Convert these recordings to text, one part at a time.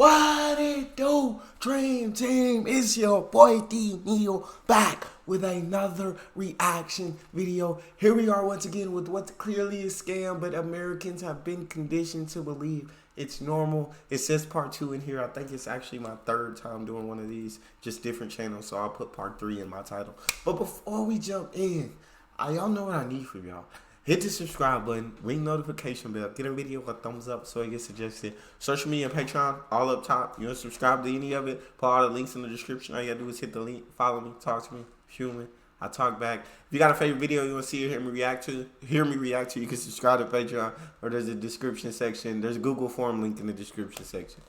What it do, Dream Team? It's your boy D Neal back with another reaction video. Here we are once again with what's clearly a scam, but Americans have been conditioned to believe it's normal. It says part 2 in here. I think it's actually my 3rd time doing one of these, just different channels, so I'll put part 3 in my title. But before we jump in, y'all know what I need from y'all. Hit the subscribe button, ring notification bell, get a video a thumbs up so it gets suggested. Social media and Patreon, all up top. You want to subscribe to any of it, put all the links in the description. All you gotta do is hit the link, follow me, talk to me, human. I talk back. If you got a favorite video you want to see or hear me react to, you can subscribe to Patreon, or there's a description section. There's a Google form link in the description section.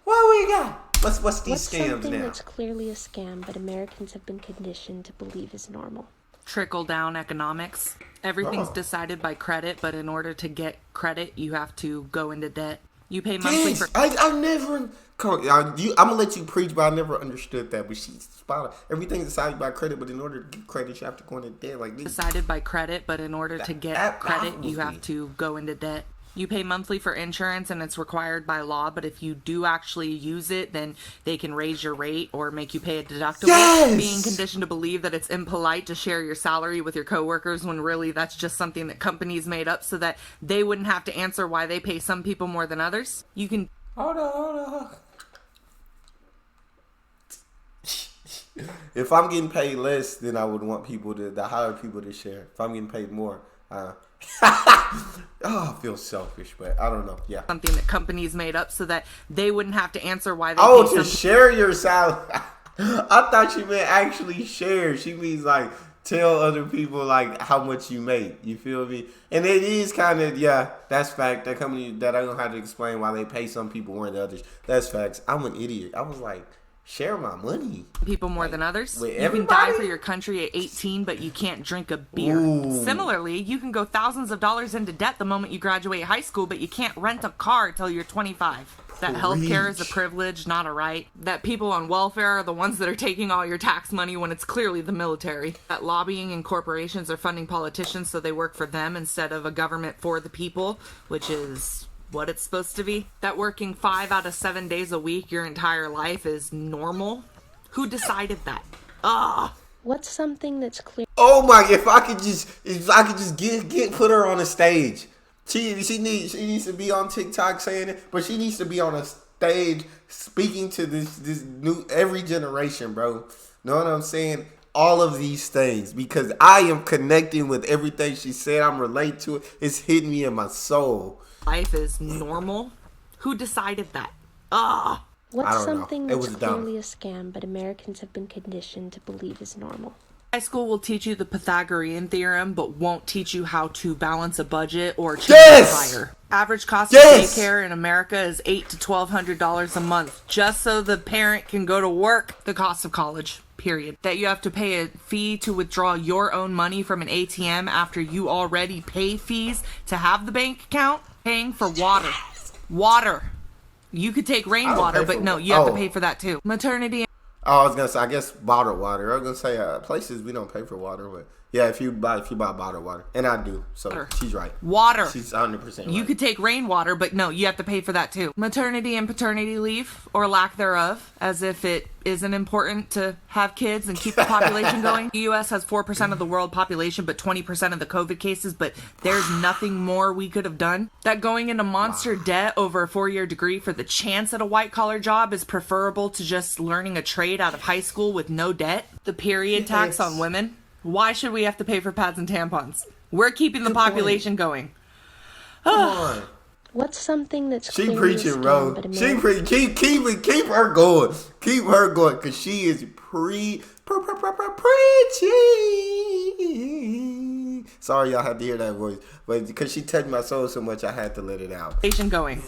What we got? What's these scams something now? That's clearly a scam, but Americans have been conditioned to believe is normal. Trickle-down economics. Everything's decided by credit, but in order to get credit, you have to go into debt. You pay monthly for... I never... I'm going to let you preach, but I never understood that. But she's spot on. Everything's decided by credit, but in order to get credit, you have to go into debt. Like this. Decided by credit, but in order to get credit, you have to go into debt. You pay monthly for insurance, and it's required by law, but if you do actually use it, then they can raise your rate or make you pay a deductible. Yes! Being conditioned to believe that it's impolite to share your salary with your coworkers when really that's just something that companies made up so that they wouldn't have to answer why they pay some people more than others. You can... Hold on. If I'm getting paid less, then I would want people to hire people to share. If I'm getting paid more, I feel selfish, but I don't know. Yeah, something that companies made up so that they wouldn't have to answer why they pay share your salary. I thought you meant actually share. She means like tell other people like how much you make. You feel me? And it is kind of, yeah, that's fact. That company that I don't have to explain why they pay some people more than others. That's facts. I'm an idiot. I was like, share my money. People more than others. You Everybody? can die for your country at 18, but you can't drink a beer. Ooh. Similarly, you can go thousands of dollars into debt the moment you graduate high school, but you can't rent a car till you're 25. That healthcare is a privilege, not a right. That people on welfare are the ones that are taking all your tax money when it's clearly the military. That lobbying and corporations are funding politicians so they work for them instead of a government for the people, which is what it's supposed to be. That working 5 out of 7 days a week your entire life is normal. Who decided that? What's something that's clear? Oh my! If I could just get put her on a stage. She needs to be on TikTok saying it, but she needs to be on a stage speaking to this new every generation, bro. Know what I'm saying? All of these things, because I am connecting with everything she said. I'm relating to it. It's hitting me in my soul. Life is normal. Who decided that? What's something that's clearly a scam, but Americans have been conditioned to believe is normal? High school will teach you the Pythagorean theorem, but won't teach you how to balance a budget or change a tire. Average cost of daycare in America is $800 to $1,200 a month, just so the parent can go to work. The cost of college, period. That you have to pay a fee to withdraw your own money from an ATM after you already pay fees to have the bank account. Paying for water. You could take rainwater, but no, you have to pay for that too. Maternity. Oh, I was gonna say, I guess bottled water. I was gonna say places we don't pay for water, but yeah, if you buy bottled water, and I do, so she's right. Water. She's 100% right. You could take rainwater, but no, you have to pay for that too. Maternity and paternity leave, or lack thereof, as if it isn't important to have kids and keep the population going. The U.S. has 4% of the world population, but 20% of the COVID cases, but there's nothing more we could have done. That going into monster debt over a 4-year degree for the chance at a white-collar job is preferable to just learning a trade out of high school with no debt. The period tax on women. Why should we have to pay for pads and tampons? We're keeping the population going. Come on. What's something that's she preaching, bro? She keep her going. Keep her going, cause she is preaching. Sorry, y'all had to hear that voice, but because she touched my soul so much, I had to let it out. Going.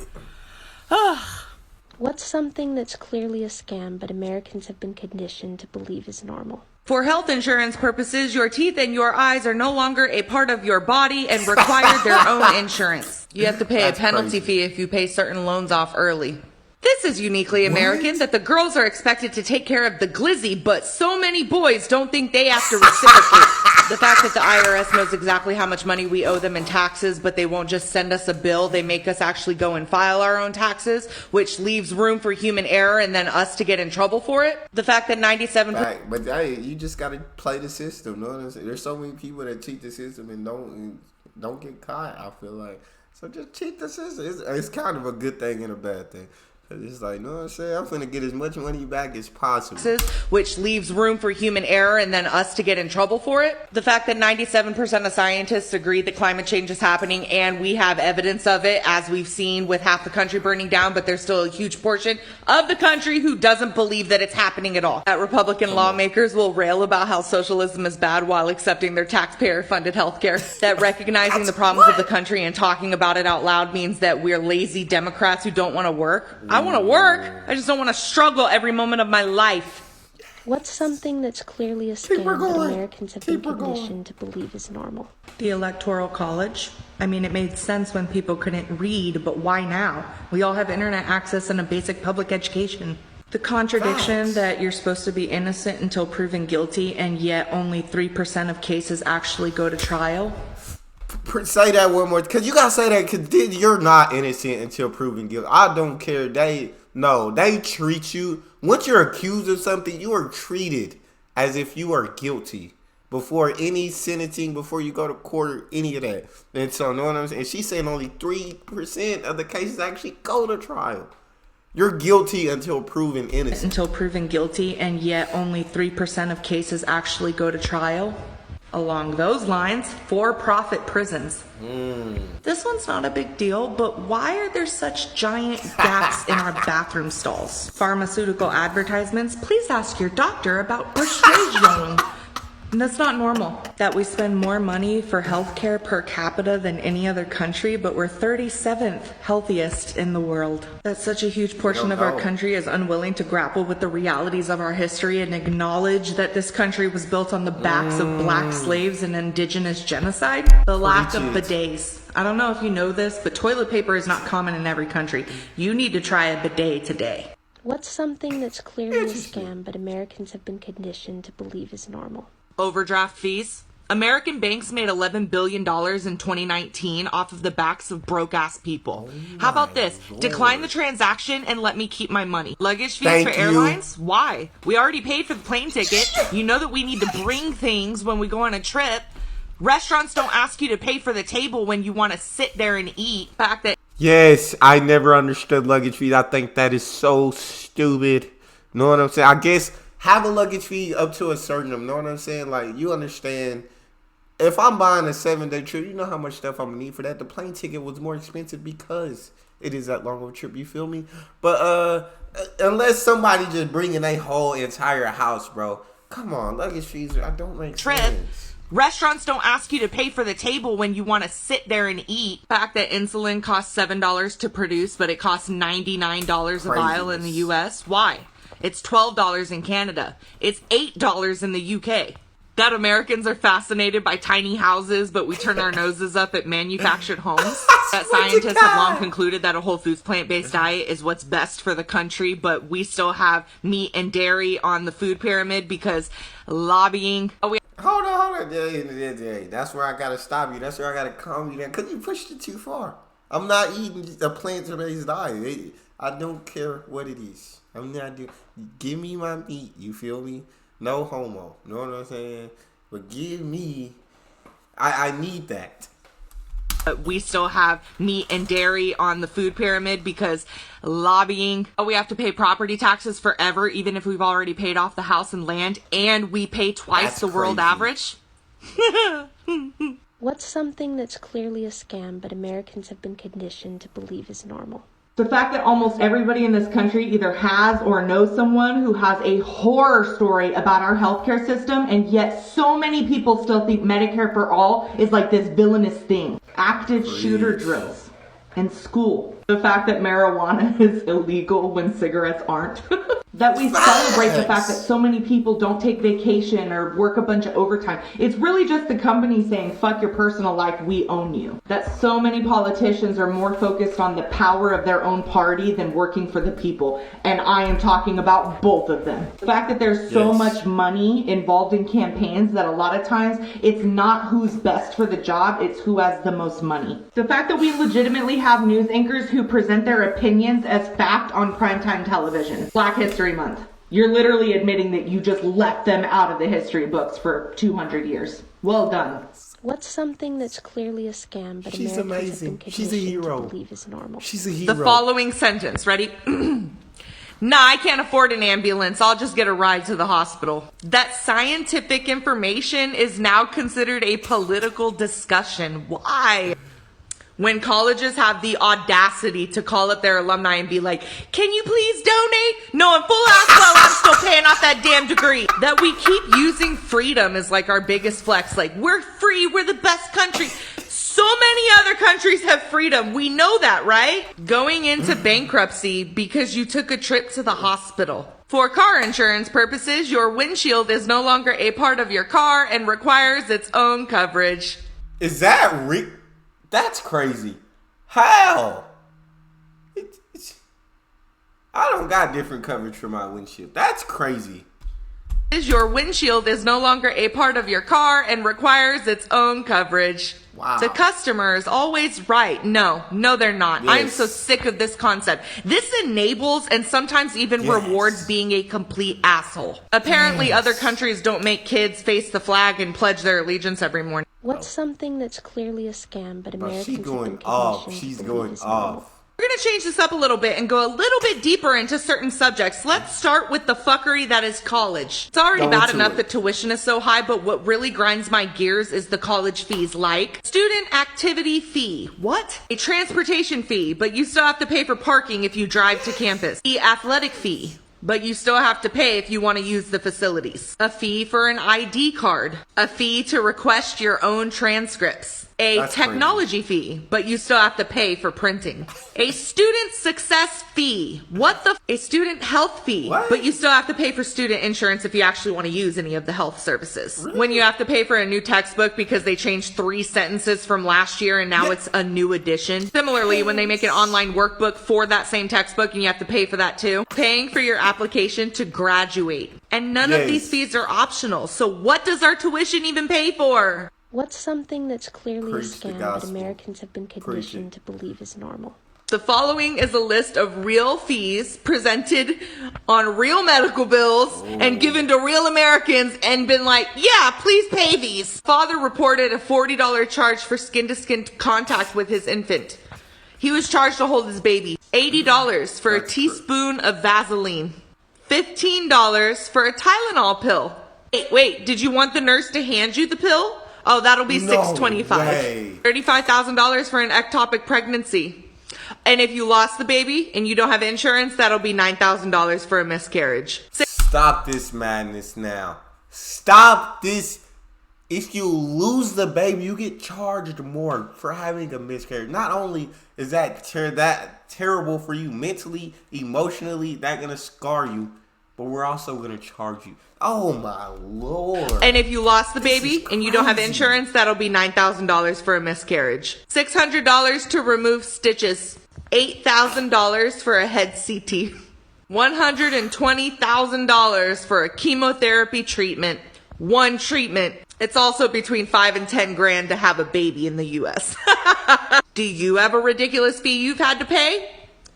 What's something that's clearly a scam, but Americans have been conditioned to believe is normal? For health insurance purposes, your teeth and your eyes are no longer a part of your body and require their own insurance. You have to pay a penalty fee if you pay certain loans off early. This is uniquely American that the girls are expected to take care of the glizzy, but so many boys don't think they have to reciprocate. The fact that the IRS knows exactly how much money we owe them in taxes, but they won't just send us a bill. They make us actually go and file our own taxes, which leaves room for human error and then us to get in trouble for it. The fact that 97%... But hey, you just got to play the system. You know what I'm saying? There's so many people that cheat the system and don't get caught, I feel like. So just cheat the system. It's kind of a good thing and a bad thing. It's like, you know what I'm saying? I'm finna get as much money back as possible. Which leaves room for human error and then us to get in trouble for it. The fact that 97% of scientists agree that climate change is happening, and we have evidence of it, as we've seen with half the country burning down, but there's still a huge portion of the country who doesn't believe that it's happening at all. That Republican lawmakers will rail about how socialism is bad while accepting their taxpayer-funded healthcare. That recognizing the problems of the country and talking about it out loud means that we're lazy Democrats who don't want to work. I want to work. I just don't want to struggle every moment of my life. What's something that's clearly a scam that Americans have been conditioned to believe is normal? The Electoral College. I mean, it made sense when people couldn't read, but why now? We all have internet access and a basic public education. The contradiction that you're supposed to be innocent until proven guilty, and yet only 3% of cases actually go to trial. Say that one more, because you gotta say that, because you're not innocent until proven guilty. I don't care. They treat you, once you're accused of something, you are treated as if you are guilty before any sentencing, before you go to court or any of that. And so, know what I'm saying? She's saying only 3% of the cases actually go to trial. You're guilty until proven innocent. Until proven guilty, and yet only 3% of cases actually go to trial. Along those lines, for-profit prisons. This one's not a big deal, but why are there such giant gaps in our bathroom stalls? Pharmaceutical advertisements, please ask your doctor about persuasion. That's not normal. That we spend more money for healthcare per capita than any other country, but we're 37th healthiest in the world. That such a huge portion of our country is unwilling to grapple with the realities of our history and acknowledge that this country was built on the backs of black slaves and indigenous genocide. The lack of bidets. I don't know if you know this, but toilet paper is not common in every country. You need to try a bidet today. What's something that's clearly a scam but Americans have been conditioned to believe is normal? Overdraft fees. American banks made $11 billion in 2019 off of the backs of broke-ass people. How about this? Lord. Decline the transaction and let me keep my money. Luggage fees for airlines? Why? We already paid for the plane ticket. You know that we need to bring things when we go on a trip. Restaurants don't ask you to pay for the table when you want to sit there and eat. Fact that Yes, I never understood luggage fees. I think that is so stupid. Know what I'm saying? I guess have a luggage fee up to a certain, you know what I'm saying? Like, you understand, if I'm buying a 7-day trip, you know how much stuff I'm going to need for that. The plane ticket was more expensive because it is that long of a trip, you feel me? But unless somebody just bringing a whole entire house, bro, come on, luggage fees, I don't make sense. Restaurants don't ask you to pay for the table when you want to sit there and eat. The fact that insulin costs $7 to produce, but it costs $99 a vial in the U.S. Why? It's $12 in Canada. It's $8 in the UK. That Americans are fascinated by tiny houses, but we turn our noses up at manufactured homes. That scientists have long concluded that a whole foods plant-based diet is what's best for the country, but we still have meat and dairy on the food pyramid because lobbying. Hold on. Yeah. That's where I gotta stop you. That's where I gotta calm you down, because you pushed it too far. I'm not eating a plant-based diet. I don't care what it is. I'm not doing. Give me my meat. You feel me? No homo. You know what I'm saying? But give me. I need that. We still have meat and dairy on the food pyramid because lobbying. We have to pay property taxes forever, even if we've already paid off the house and land, and we pay twice the world average. What's something that's clearly a scam but Americans have been conditioned to believe is normal? The fact that almost everybody in this country either has or knows someone who has a horror story about our healthcare system, and yet so many people still think Medicare for all is like this villainous thing. Active shooter drills in school. The fact that marijuana is illegal when cigarettes aren't. that we celebrate the fact that so many people don't take vacation or work a bunch of overtime. It's really just the company saying, fuck your personal life, we own you. That so many politicians are more focused on the power of their own party than working for the people. And I am talking about both of them. The fact that there's so much money involved in campaigns that a lot of times it's not who's best for the job, it's who has the most money. The fact that we legitimately have news anchors who present their opinions as fact on primetime television. Black History Month. You're literally admitting that you just left them out of the history books for 200 years. Well done. What's something that's clearly a scam, but She's Americans amazing. have been She's a hero. to believe is normal? She's a hero. The following sentence, ready? Nah, I can't afford an ambulance. I'll just get a ride to the hospital. That scientific information is now considered a political discussion. Why? When colleges have the audacity to call up their alumni and be like, can you please donate? No, I'm full ass well, I'm still paying off that damn degree. That we keep using freedom as like our biggest flex. Like, we're free, we're the best country. So many other countries have freedom. We know that, right? Going into bankruptcy because you took a trip to the hospital. For car insurance purposes, your windshield is no longer a part of your car and requires its own coverage. Is that That's crazy. How? I don't got different coverage for my windshield. That's crazy. Your windshield is no longer a part of your car and requires its own coverage. Wow. The customer is always right. No, they're not. Yes. I am so sick of this concept. This enables and sometimes even rewards being a complete asshole. Apparently, other countries don't make kids face the flag and pledge their allegiance every morning. What's something that's clearly a scam, but Americans She's have been going conditioned off. to She's believe going is normal? off. We're going to change this up a little bit and go a little bit deeper into certain subjects. Let's start with the fuckery that is college. It's already bad enough that tuition is so high, but what really grinds my gears is the college fees, like student activity fee. What? A transportation fee, but you still have to pay for parking if you drive to campus. The athletic fee, but you still have to pay if you want to use the facilities. A fee for an ID card. A fee to request your own transcripts. A technology fee, but you still have to pay for printing. A student success fee. A student health fee, but you still have to pay for student insurance if you actually want to use any of the health services. Really? When you have to pay for a new textbook because they changed 3 sentences from last year and now it's a new edition. Similarly, when they make an online workbook for that same textbook and you have to pay for that too. Paying for your application to graduate. And none of these fees are optional. So what does our tuition even pay for? What's something that's clearly a scam, but Americans have been conditioned to believe is normal? The following is a list of real fees presented on real medical bills and given to real Americans and been like, yeah, please pay these. Father reported a $40 charge for skin-to-skin contact with his infant. He was charged to hold his baby. $80 for a teaspoon of Vaseline. $15 for a Tylenol pill. Wait, did you want the nurse to hand you the pill? Oh, that'll be $625. $35,000 for an ectopic pregnancy. And if you lost the baby and you don't have insurance, that'll be $9,000 for a miscarriage. Stop this madness now. Stop this. If you lose the baby, you get charged more for having a miscarriage. Not only is that terrible for you mentally, emotionally, that's going to scar you, but we're also going to charge you. Oh my Lord. And if you lost the baby and you don't have insurance, that'll be $9,000 for a miscarriage. $600 to remove stitches. $8,000 for a head CT. $120,000 for a chemotherapy treatment. One treatment. It's also between $5 and $10 grand to have a baby in the US. Do you have a ridiculous fee you've had to pay?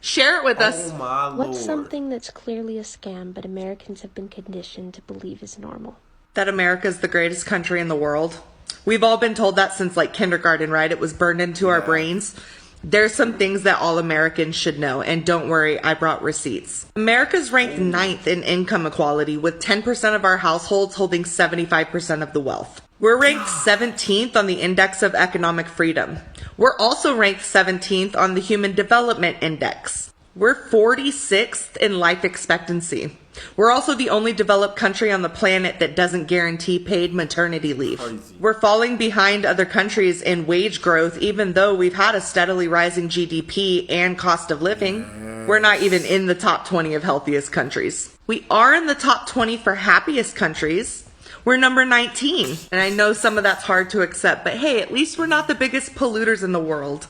Share it with us. Oh my Lord. What's something that's clearly a scam, but Americans have been conditioned to believe is normal? That America's the greatest country in the world. We've all been told that since like kindergarten, right? It was burned into our brains. There's some things that all Americans should know, and don't worry, I brought receipts. America's ranked 9th in income equality, with 10% of our households holding 75% of the wealth. We're ranked 17th on the Index of Economic Freedom. We're also ranked 17th on the Human Development Index. We're 46th in life expectancy. We're also the only developed country on the planet that doesn't guarantee paid maternity leave. Crazy. We're falling behind other countries in wage growth, even though we've had a steadily rising GDP and cost of living. Yes. We're not even in the top 20 of healthiest countries. We are in the top 20 for happiest countries. We're number 19. And I know some of that's hard to accept, but hey, at least we're not the biggest polluters in the world.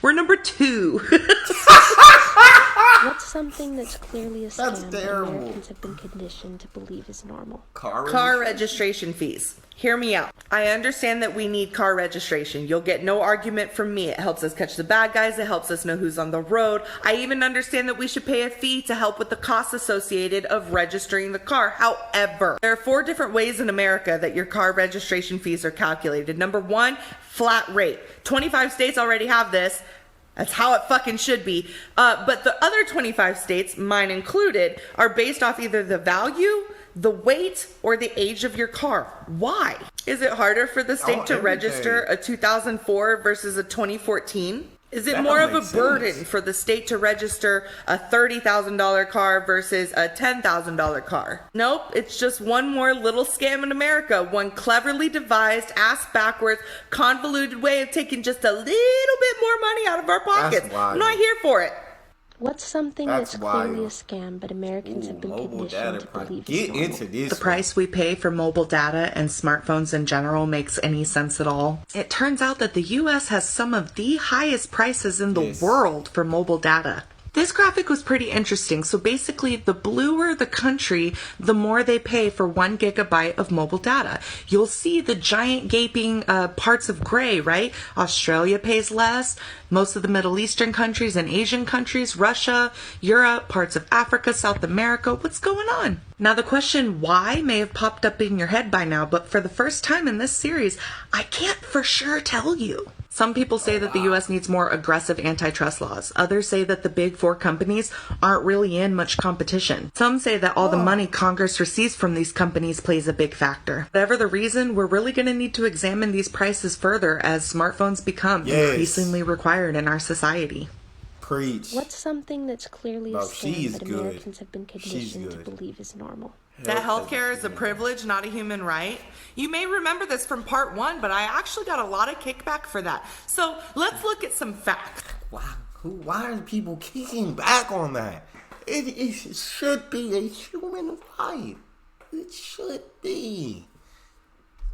We're number 2. What's something that's clearly a scam That's that terrible. Americans have been conditioned to believe is normal? Car registration fees. Hear me out. I understand that we need car registration. You'll get no argument from me. It helps us catch the bad guys. It helps us know who's on the road. I even understand that we should pay a fee to help with the costs associated of registering the car. However, there are 4 different ways in America that your car registration fees are calculated. Number 1, flat rate. 25 states already have this. That's how it fucking should be. But the other 25 states, mine included, are based off either the value, the weight, or the age of your car. Why? Is it harder for the state to register a 2004 versus a 2014? Is it more of a burden for the state to register a $30,000 car versus a $10,000 car? Nope, it's just one more little scam in America. One cleverly devised, ass-backwards, convoluted way of taking just a little bit more money out of our pockets. I'm not here for it. What's something that's clearly a scam, but Americans have been conditioned to believe is normal? Into this the price we pay for mobile data and smartphones in general makes any sense at all. It turns out that the U.S. has some of the highest prices in the world for mobile data. This graphic was pretty interesting. So basically, the bluer the country, the more they pay for 1 gigabyte of mobile data. You'll see the giant gaping parts of gray, right? Australia pays less. Most of the Middle Eastern countries and Asian countries, Russia, Europe, parts of Africa, South America. What's going on? Now, the question why may have popped up in your head by now, but for the first time in this series, I can't for sure tell you. Some people say that the U.S. needs more aggressive antitrust laws. Others say that the big 4 companies aren't really in much competition. Some say that all the money Congress receives from these companies plays a big factor. Whatever the reason, we're really going to need to examine these prices further as smartphones become increasingly required in our society. Preach. What's something that's clearly a scam that Americans have been conditioned to believe is normal? That healthcare is a privilege, not a human right. You may remember this from part 1, but I actually got a lot of kickback for that. So let's look at some facts. Why are people kicking back on that? It should be a human right. It should be.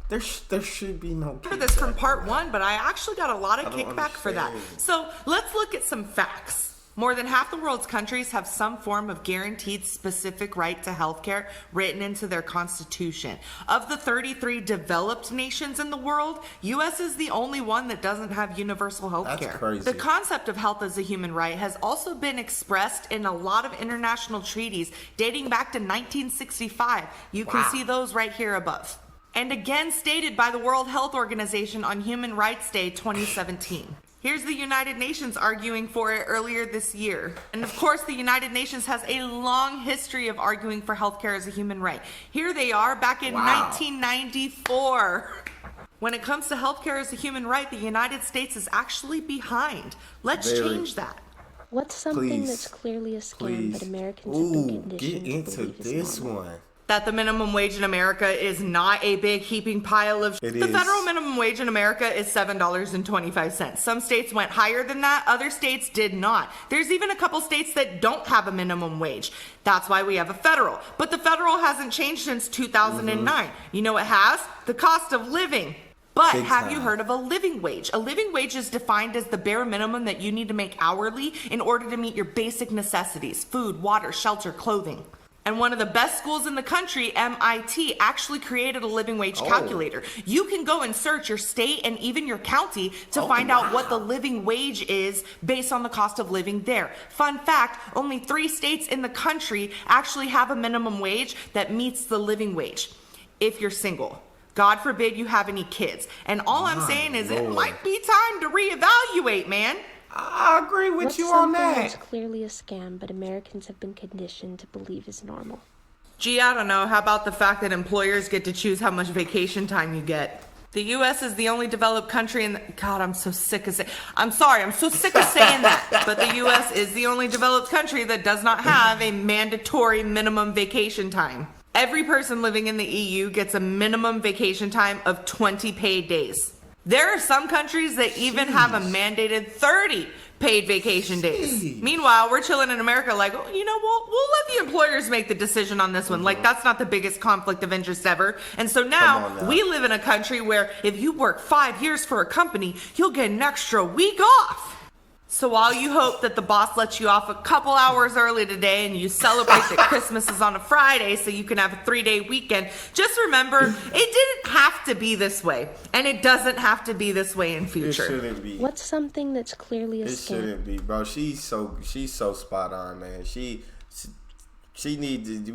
There should be no kickback. This from part 1, but I actually got a lot of kickback for that. So let's look at some facts. More than half the world's countries have some form of guaranteed specific right to healthcare written into their constitution. Of the 33 developed nations in the world, U.S. is the only one that doesn't have universal healthcare. That's crazy. The concept of health as a human right has also been expressed in a lot of international treaties dating back to 1965. You can see those right here above. And again stated by the World Health Organization on Human Rights Day 2017. Here's the United Nations arguing for it earlier this year. And of course, the United Nations has a long history of arguing for healthcare as a human right. Here they are back in 1994. When it comes to healthcare as a human right, the United States is actually behind. Let's change that. What's something that's clearly a scam but Americans have been conditioned to believe is normal? That the minimum wage in America is not a big heaping pile of shit. The federal minimum wage in America is $7.25. Some states went higher than that, other states did not. There's even a couple states that don't have a minimum wage. That's why we have a federal. But the federal hasn't changed since 2009. You know what has? The cost of living. But have you heard of a living wage? A living wage is defined as the bare minimum that you need to make hourly in order to meet your basic necessities: food, water, shelter, clothing. And one of the best schools in the country, MIT, actually created a living wage calculator. You can go and search your state and even your county to find out what the living wage is based on the cost of living there. Fun fact, only 3 states in the country actually have a minimum wage that meets the living wage if you're single. God forbid you have any kids. And all I'm saying is it might be time to reevaluate, man. I agree with you on that. What's clearly a scam, but Americans have been conditioned to believe is normal? Gee, I don't know. How about the fact that employers get to choose how much vacation time you get? The U.S. is the only developed country in God, I'm so sick of saying... I'm sorry, I'm so sick of saying that. But the U.S. is the only developed country that does not have a mandatory minimum vacation time. Every person living in the EU gets a minimum vacation time of 20 paid days. There are some countries that even have a mandated 30 paid vacation days. Meanwhile, we're chilling in America like, oh, you know, we'll let the employers make the decision on this one. Like, that's not the biggest conflict of interest ever. And so now we live in a country where if you work 5 years for a company, you'll get an extra week off. So while you hope that the boss lets you off a couple hours early today and you celebrate that Christmas is on a Friday so you can have a 3-day weekend, just remember, it didn't have to be this way. And it doesn't have to be this way in future. It shouldn't be. What's something that's clearly a scam? It shouldn't be, bro. She's so spot on, man. We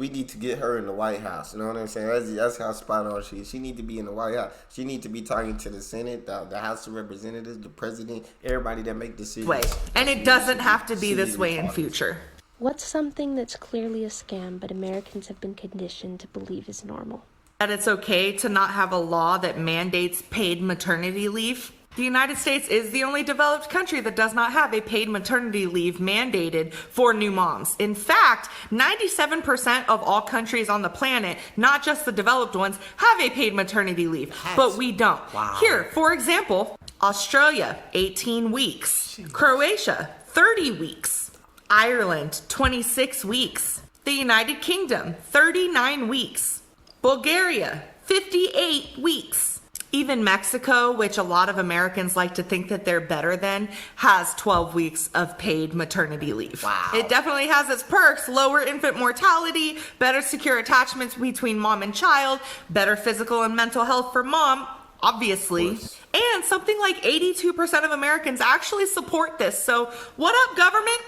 need to get her in the White House. You know what I'm saying? That's how spot on she is. She need to be in the White House. She need to be talking to the Senate, the House of Representatives, the President, everybody that make decisions. And it doesn't have to be this way in future. What's something that's clearly a scam, but Americans have been conditioned to believe is normal? That it's okay to not have a law that mandates paid maternity leave. The United States is the only developed country that does not have a paid maternity leave mandated for new moms. In fact, 97% of all countries on the planet, not just the developed ones, have a paid maternity leave, but we don't. Wow. Here, for example, Australia, 18 weeks. Croatia, 30 weeks. Ireland, 26 weeks. The United Kingdom, 39 weeks. Bulgaria, 58 weeks. Even Mexico, which a lot of Americans like to think that they're better than, has 12 weeks of paid maternity leave. Wow. It definitely has its perks: lower infant mortality, better secure attachments between mom and child, better physical and mental health for mom, obviously. And something like 82% of Americans actually support this. So what up, government?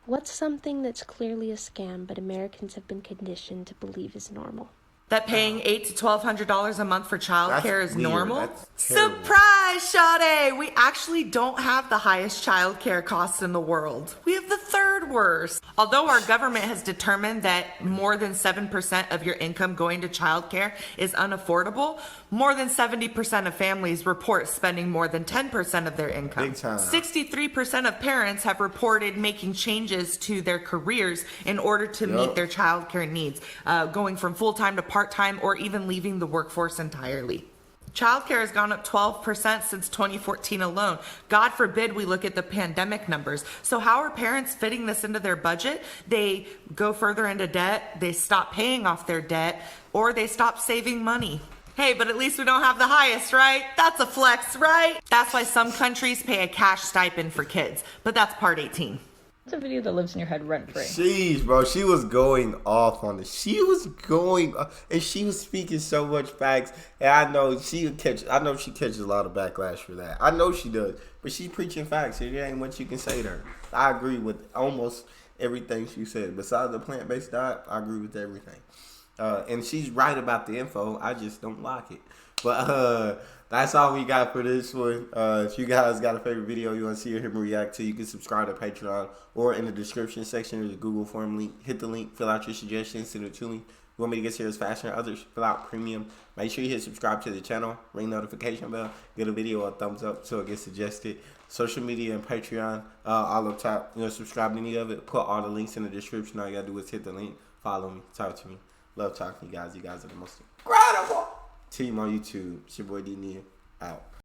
What's something that's clearly a scam, but Americans have been conditioned to believe is normal? That paying $800 to $1,200 a month for childcare is weird. normal? That's terrible. Surprise, Sade! We actually don't have the highest childcare costs in the world. We have the third worst. Although our government has determined that more than 7% of your income going to childcare is unaffordable, more than 70% of families report spending more than 10% of their income. Big time. 63% of parents have reported making changes to their careers in order to meet their childcare needs, going from full-time to part-time or even leaving the workforce entirely. Childcare has gone up 12% since 2014 alone. God forbid we look at the pandemic numbers. So how are parents fitting this into their budget? They go further into debt, they stop paying off their debt, or they stop saving money. Hey, but at least we don't have the highest, right? That's a flex, right? That's why some countries pay a cash stipend for kids, but that's part 18. It's a video that lives in your head rent free. Jeez, bro, she was going off on this. She was going, and she was speaking so much facts. And I know she catches a lot of backlash for that. I know she does, but she's preaching facts. There ain't much you can say to her. I agree with almost everything she said. Besides the plant-based diet, I agree with everything. And she's right about the info. I just don't like it. But that's all we got for this one. If you guys got a favorite video you want to see or hear me react to, you can subscribe to Patreon, or in the description section there's a Google form link. Hit the link, fill out your suggestions, send it to me. You want me to get serious faster than others? Fill out premium. Make sure you hit subscribe to the channel, ring notification bell, give a video a thumbs up so it gets suggested. Social media and Patreon, all up top. Subscribe to any of it. Put all the links in the description. All you gotta do is hit the link, follow me, talk to me. Love talking to you guys. You guys are the most incredible team on YouTube. It's your boy D. Neal. Out.